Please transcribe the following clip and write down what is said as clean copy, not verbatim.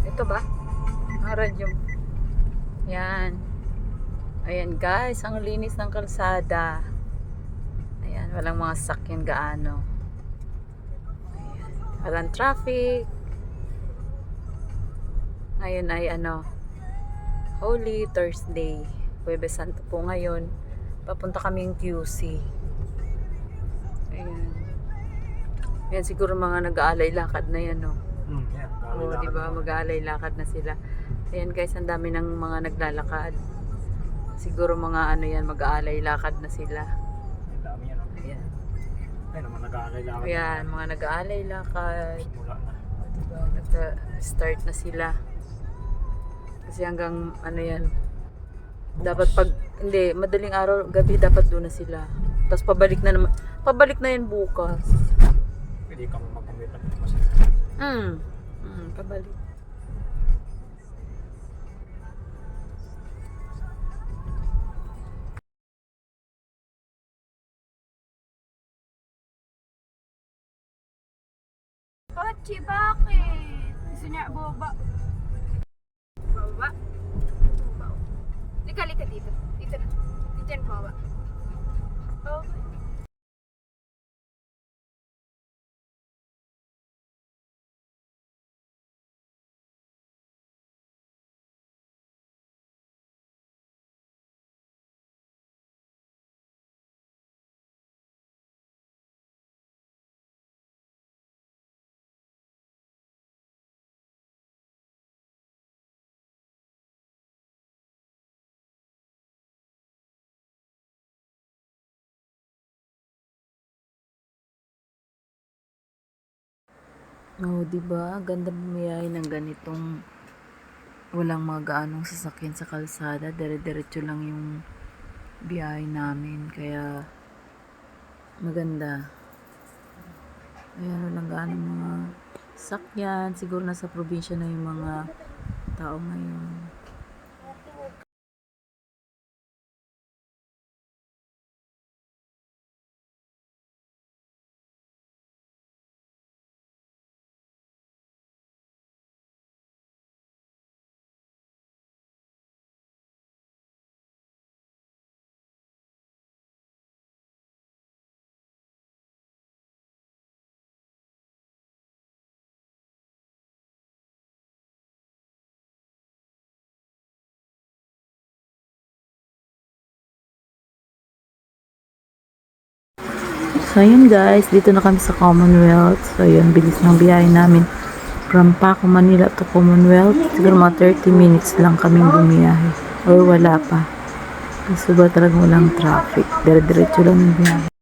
Ito ba? Ang radyo. Yan. Ayan guys, ang linis ng kalsada. Ayan, walang mga sakyan gaano. Ayan. Walang traffic. Ngayon ay Holy Thursday. Huwebes Santo po ngayon. Papunta kaming QC. Ayan. Yan siguro mga nag-aalay lakad na yan, no? Yan. Oo, diba? Mag-aalay lakad na sila. Ayan guys, ang dami ng mga naglalakad. Siguro mga yan, mag-aalay lakad na sila. Ang dami yan. Ayan. Ay naman nag-aalay lang. Ayan, mga nag-aalay lakad. Simula na. Diba? Nag-start na sila. Kasi hanggang yan. Dapat hindi, madaling araw, gabi dapat doon na sila. Tapos pabalik na naman. Pabalik na yan bukas. Pwede ka mag-commute na kasi. Pabalik. Pochi, bakit? Gusto niya baba. Baba? Lika dito. Dito na. Dito na baba. Okay. Oh, diba? Ganda bumiyahe ng ganitong walang mga gaanong sasakyan sa kalsada. Dire-diretso lang yung biyahe namin. Kaya maganda. Ayan, walang gaanong mga sasakyan. Siguro nasa probinsya na yung mga tao ngayon. So, yun guys, dito na kami sa Commonwealth. So, yun, bilis ng biyahe namin. From Paco, Manila to Commonwealth. Siguro mga 30 minutes lang kaming bumiyahe. Or wala pa. Kasi ba talagang walang traffic. Dire-diretso lang yung biyahe.